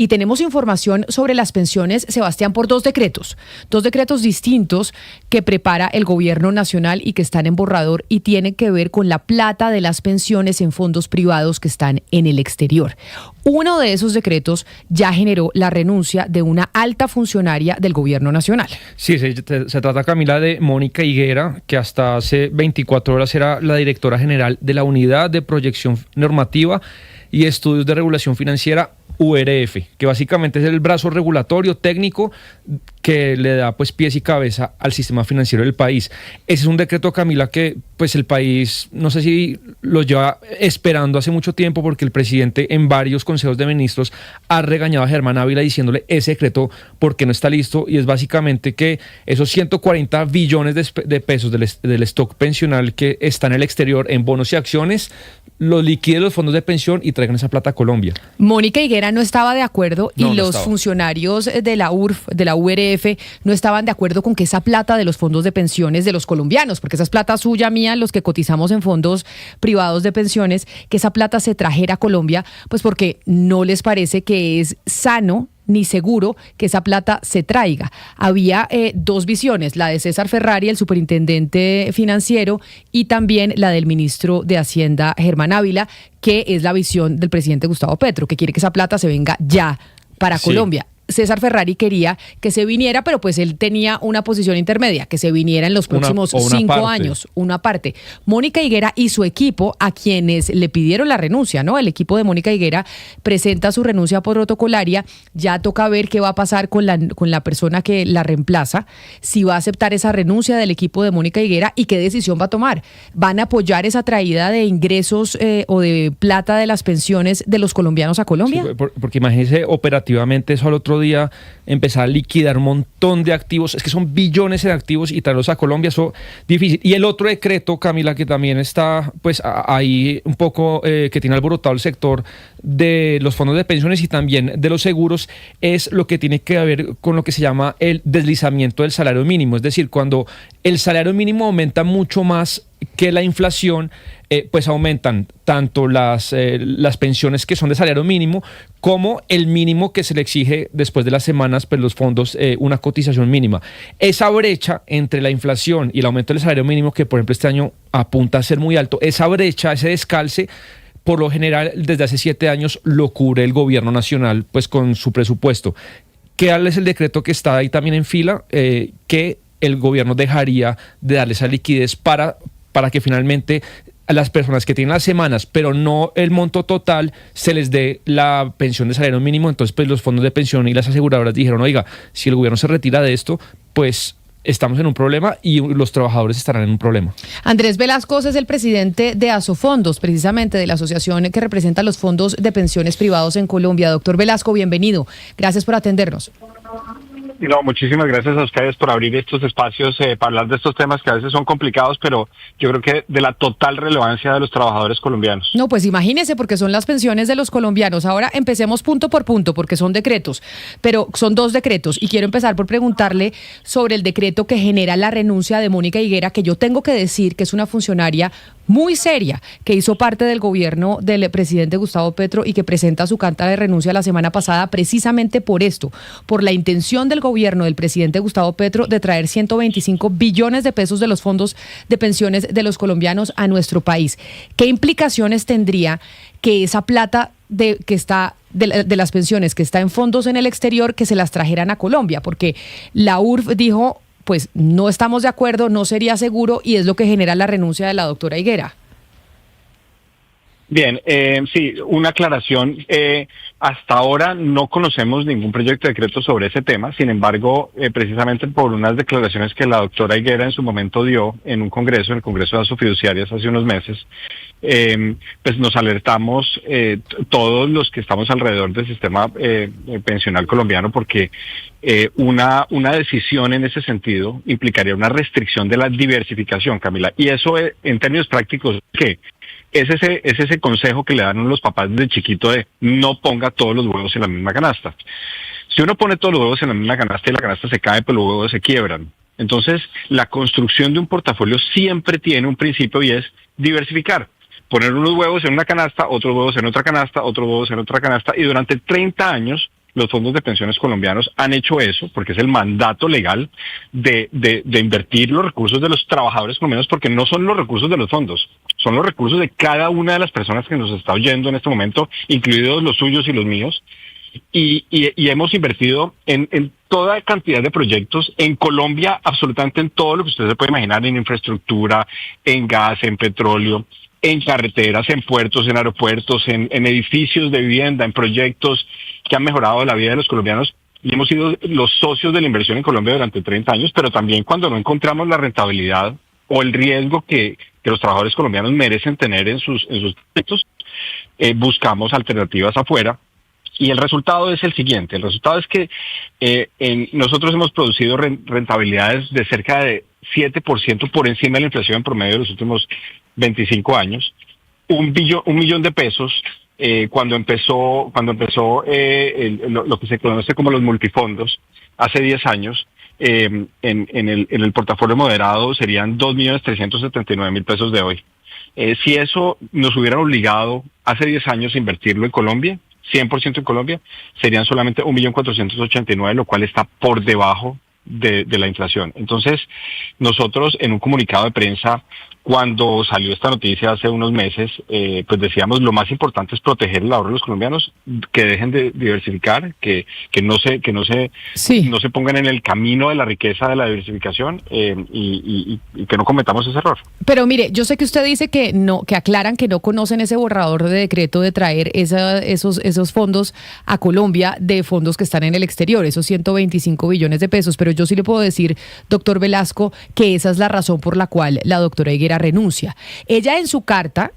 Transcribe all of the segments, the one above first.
Y tenemos información sobre las pensiones, Sebastián, por dos decretos distintos que prepara el gobierno nacional y que están en borrador y tienen que ver con la plata de las pensiones en fondos privados que están en el exterior. Uno de esos decretos ya generó la renuncia de una alta funcionaria del gobierno nacional. Sí, se trata, Camila, de Mónica Higuera, que hasta hace 24 horas era la directora general de la Unidad de Proyección Normativa y Estudios de Regulación Financiera, URF, que básicamente es el brazo regulatorio técnico que le da pues pies y cabeza al sistema financiero del país. Ese es un decreto, Camila, que pues el país no sé si lo lleva esperando hace mucho tiempo, porque el presidente en varios consejos de ministros ha regañado a Germán Ávila diciéndole ese decreto porque no está listo, y es básicamente que esos 140 billones de pesos del stock pensional que está en el exterior en bonos y acciones los liquiden los fondos de pensión y traigan esa plata a Colombia. Mónica Higuera no estaba de acuerdo y los estaba. Funcionarios de la URF, no estaban de acuerdo con que esa plata de los fondos de pensiones de los colombianos, porque esa es plata suya, mía, los que cotizamos en fondos privados de pensiones, que esa plata se trajera a Colombia, pues porque no les parece que es sano ni seguro que esa plata se traiga. Había dos visiones, la de César Ferrari, el superintendente financiero, y también la del ministro de Hacienda, Germán Ávila, que es la visión del presidente Gustavo Petro, que quiere que esa plata se venga ya para Colombia. César Ferrari quería que se viniera, pero pues él tenía una posición intermedia, que se viniera en los próximos 5 años, una parte. Mónica Higuera y su equipo, a quienes le pidieron la renuncia, ¿no? El equipo de Mónica Higuera presenta su renuncia protocolaria. Ya toca ver qué va a pasar con la persona que la reemplaza, si va a aceptar esa renuncia del equipo de Mónica Higuera y qué decisión va a tomar. ¿Van a apoyar esa traída de ingresos o de plata de las pensiones de los colombianos a Colombia? Sí, porque imagínese operativamente eso al otro día empezar a liquidar un montón de activos, es que son billones en activos, y traerlos a Colombia, eso difícil. Y el otro decreto, Camila, que también está pues ahí un poco que tiene alborotado el sector de los fondos de pensiones y también de los seguros, es lo que tiene que ver con lo que se llama el deslizamiento del salario mínimo. Es decir, cuando el salario mínimo aumenta mucho más que la inflación, pues aumentan tanto las pensiones que son de salario mínimo como el mínimo que se le exige después de las semanas, pues los fondos, una cotización mínima. Esa brecha entre la inflación y el aumento del salario mínimo, que por ejemplo este año apunta a ser muy alto, esa brecha, ese descalce, por lo general desde hace 7 años lo cubre el gobierno nacional pues con su presupuesto. ¿Qué es el decreto que está ahí también en fila? Que el gobierno dejaría de darle esa liquidez para que finalmente a las personas que tienen las semanas, pero no el monto total, se les dé la pensión de salario mínimo. Entonces, pues los fondos de pensión y las aseguradoras dijeron, oiga, si el gobierno se retira de esto, pues estamos en un problema y los trabajadores estarán en un problema. Andrés Velasco es el presidente de Asofondos, precisamente de la asociación que representa los fondos de pensiones privados en Colombia. Doctor Velasco, bienvenido. Gracias por atendernos. No, muchísimas gracias a ustedes por abrir estos espacios para hablar de estos temas que a veces son complicados, pero yo creo que de la total relevancia de los trabajadores colombianos. No, pues imagínese, porque son las pensiones de los colombianos. Ahora empecemos punto por punto, porque son decretos, pero son dos decretos, y quiero empezar por preguntarle sobre el decreto que genera la renuncia de Mónica Higuera, que yo tengo que decir que es una funcionaria muy seria, que hizo parte del gobierno del presidente Gustavo Petro y que presenta su carta de renuncia la semana pasada precisamente por esto, por la intención del gobierno del presidente Gustavo Petro de traer 125 billones de pesos de los fondos de pensiones de los colombianos a nuestro país. ¿Qué implicaciones tendría que esa plata de las pensiones que está en fondos en el exterior, que se las trajeran a Colombia? Porque la URF dijo, pues no estamos de acuerdo, no sería seguro, y es lo que genera la renuncia de la doctora Higuera. Bien, sí, una aclaración. Hasta ahora no conocemos ningún proyecto de decreto sobre ese tema. Sin embargo, precisamente por unas declaraciones que la doctora Higuera en su momento dio en un congreso, en el Congreso de Asofiduciarias hace unos meses, pues nos alertamos todos los que estamos alrededor del sistema pensional colombiano, porque una decisión en ese sentido implicaría una restricción de la diversificación, Camila. Y eso en términos prácticos, ¿qué? Es ese consejo que le dan los papás desde chiquito de no ponga todos los huevos en la misma canasta. Si uno pone todos los huevos en la misma canasta y la canasta se cae, pues los huevos se quiebran. Entonces, la construcción de un portafolio siempre tiene un principio, y es diversificar. Poner unos huevos en una canasta, otros huevos en otra canasta, otros huevos en otra canasta, y durante 30 años los fondos de pensiones colombianos han hecho eso, porque es el mandato legal de invertir los recursos de los trabajadores colombianos, porque no son los recursos de los fondos, son los recursos de cada una de las personas que nos está oyendo en este momento, incluidos los suyos y los míos, y hemos invertido en toda cantidad de proyectos en Colombia, absolutamente en todo lo que usted se puede imaginar, en infraestructura, en gas, en petróleo, en carreteras, en puertos, en aeropuertos, en edificios de vivienda, en proyectos que han mejorado la vida de los colombianos, y hemos sido los socios de la inversión en Colombia durante 30 años, pero también cuando no encontramos la rentabilidad o el riesgo que los trabajadores colombianos merecen tener en sus proyectos, buscamos alternativas afuera. Y el resultado es el siguiente, el resultado es que nosotros hemos producido rentabilidades de cerca de 7% por encima de la inflación en promedio de los últimos 25 años, un millón de pesos cuando empezó lo que se conoce como los multifondos hace 10 años, en el portafolio moderado serían 2.379.000 pesos de hoy. Si eso nos hubieran obligado hace 10 años a invertirlo en Colombia, 100% en Colombia, serían solamente 1.489.000, lo cual está por debajo de la inflación. Entonces, nosotros en un comunicado de prensa, cuando salió esta noticia hace unos meses, pues decíamos lo más importante es proteger el ahorro de los colombianos, que dejen de diversificar, que no se pongan en el camino de la riqueza de la diversificación, y que no cometamos ese error. Pero mire, yo sé que usted dice que aclaran que no conocen ese borrador de decreto de traer esos fondos a Colombia, de fondos que están en el exterior, esos 125 billones de pesos, pero yo sí le puedo decir, doctor Velasco, que esa es la razón por la cual la doctora Higuera renuncia. Ella en su carta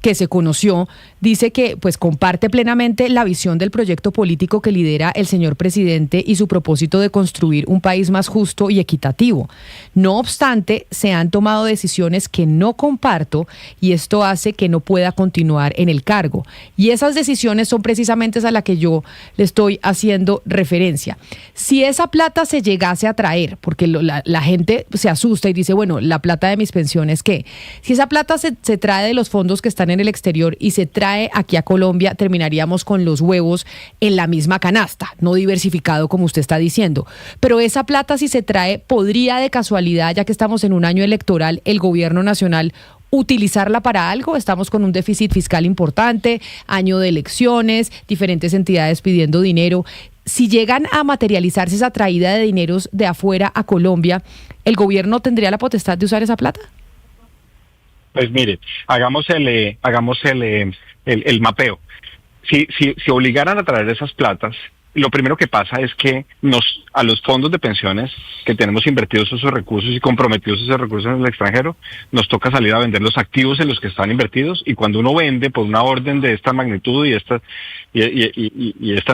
que se conoció, dice que pues comparte plenamente la visión del proyecto político que lidera el señor presidente y su propósito de construir un país más justo y equitativo. No obstante, se han tomado decisiones que no comparto y esto hace que no pueda continuar en el cargo. Y esas decisiones son precisamente a las que yo le estoy haciendo referencia. Si esa plata se llegase a traer, porque la gente se asusta y dice, bueno, la plata de mis pensiones, ¿qué? Si esa plata se trae de los fondos que están en el exterior y se trae aquí a Colombia, terminaríamos con los huevos en la misma canasta, no diversificado como usted está diciendo. Pero esa plata, si se trae, podría de casualidad, ya que estamos en un año electoral, el gobierno nacional utilizarla para algo. Estamos con un déficit fiscal importante, año de elecciones, diferentes entidades pidiendo dinero. Si llegan a materializarse esa traída de dineros de afuera a Colombia, ¿el gobierno tendría la potestad de usar esa plata? Pues mire, hagamos el mapeo. Si obligaran a traer esas platas, lo primero que pasa es que a los fondos de pensiones que tenemos invertidos esos recursos y comprometidos esos recursos en el extranjero, nos toca salir a vender los activos en los que están invertidos, y cuando uno vende por una orden de esta magnitud y esta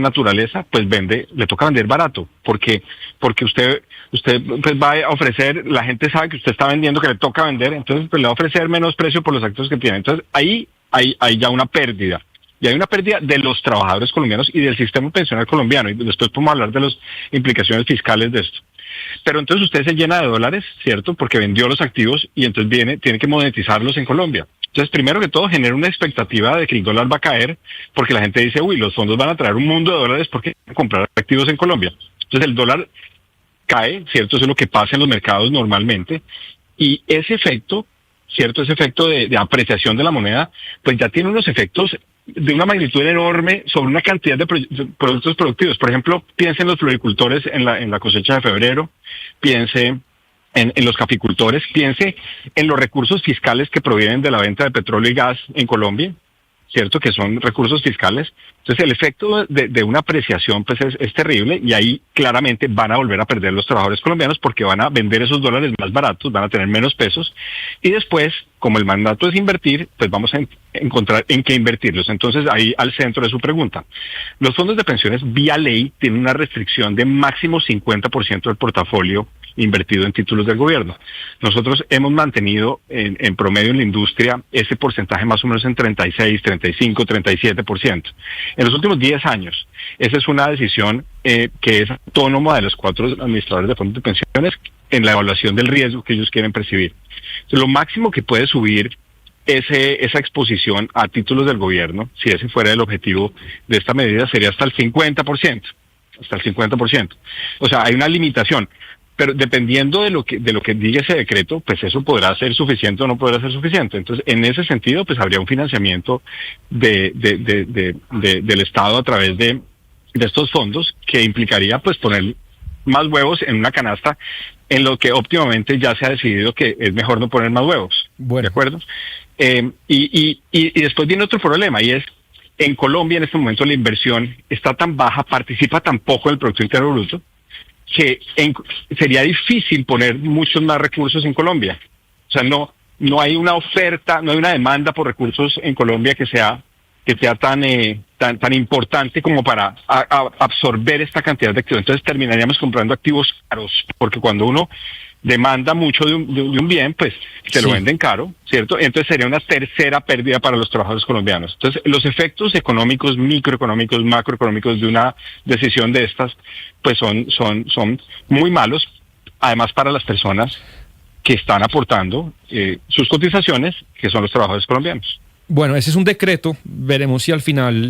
naturaleza, pues le toca vender barato, porque usted pues va a ofrecer, la gente sabe que usted está vendiendo, que le toca vender, entonces pues le va a ofrecer menos precio por los activos que tiene. Entonces ahí hay ya una pérdida. Y hay una pérdida de los trabajadores colombianos y del sistema pensional colombiano, y después podemos hablar de las implicaciones fiscales de esto. Pero entonces usted se llena de dólares, ¿cierto? Porque vendió los activos y entonces tiene que monetizarlos en Colombia. Entonces, primero que todo, genera una expectativa de que el dólar va a caer, porque la gente dice, uy, los fondos van a traer un mundo de dólares porque van a comprar activos en Colombia. Entonces el dólar cae, ¿cierto? Eso es lo que pasa en los mercados normalmente, y ese efecto, ¿cierto? Ese efecto de apreciación de la moneda, pues ya tiene unos efectos de una magnitud enorme sobre una cantidad de productos productivos. Por ejemplo, piense en los floricultores en la cosecha de febrero, piense en los caficultores, piense en los recursos fiscales que provienen de la venta de petróleo y gas en Colombia, ¿cierto? Que son recursos fiscales. Entonces el efecto de una apreciación pues es terrible, y ahí claramente van a volver a perder los trabajadores colombianos porque van a vender esos dólares más baratos, van a tener menos pesos, y después, como el mandato es invertir, pues vamos a encontrar en qué invertirlos. Entonces ahí al centro de su pregunta. Los fondos de pensiones vía ley tienen una restricción de máximo 50% del portafolio invertido en títulos del gobierno. Nosotros hemos mantenido en promedio en la industria ese porcentaje más o menos en 36, 35, 37%. En los últimos 10 años, esa es una decisión que es autónoma de los 4 administradores de fondos de pensiones en la evaluación del riesgo que ellos quieren percibir. Entonces, lo máximo que puede subir esa exposición a títulos del gobierno, si ese fuera el objetivo de esta medida, sería hasta el 50%. Hasta el 50%. O sea, hay una limitación. Pero dependiendo de lo que diga ese decreto, pues eso podrá ser suficiente o no podrá ser suficiente. Entonces, en ese sentido, pues habría un financiamiento del Estado a través de estos fondos que implicaría pues poner más huevos en una canasta, en lo que óptimamente ya se ha decidido que es mejor no poner más huevos. Bueno. ¿De acuerdo? Y después viene otro problema, y es, en Colombia en este momento la inversión está tan baja, participa tan poco en el Producto Interno Bruto, que sería difícil poner muchos más recursos en Colombia. O sea, no hay una oferta, no hay una demanda por recursos en Colombia que sea tan importante como para absorber esta cantidad de activos. Entonces terminaríamos comprando activos caros, porque cuando uno demanda mucho de un bien, pues se lo venden caro, ¿cierto? Entonces sería una tercera pérdida para los trabajadores colombianos. Entonces, los efectos económicos, microeconómicos, macroeconómicos de una decisión de estas, pues son muy malos, además para las personas que están aportando sus cotizaciones, que son los trabajadores colombianos. Bueno, ese es un decreto, veremos si al final